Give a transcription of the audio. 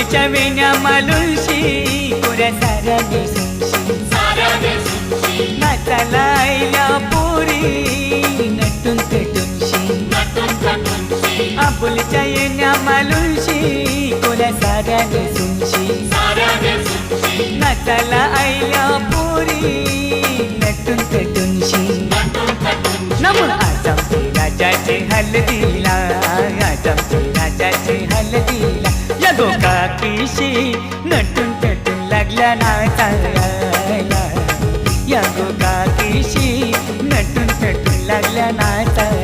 आबोलीच्या वेण्या मालुशी कोऱ्या साऱ्या नेसूनशी नाचाला आईल्या पोरी नटून पेटूनशी आबोलीच्या येण्या मालुशी कोऱ्या साऱ्या नेसूनशी नाचाला आईल्या पोरी नटून पेटूनशी नमून आजमचे राजाचे हलदीला आजमचे राजाचे हलदीला या गोकाकीशी नटून पेटून लागल्या नाचायला या गोकाकीशी नटून पेटून लागल्या नाचायला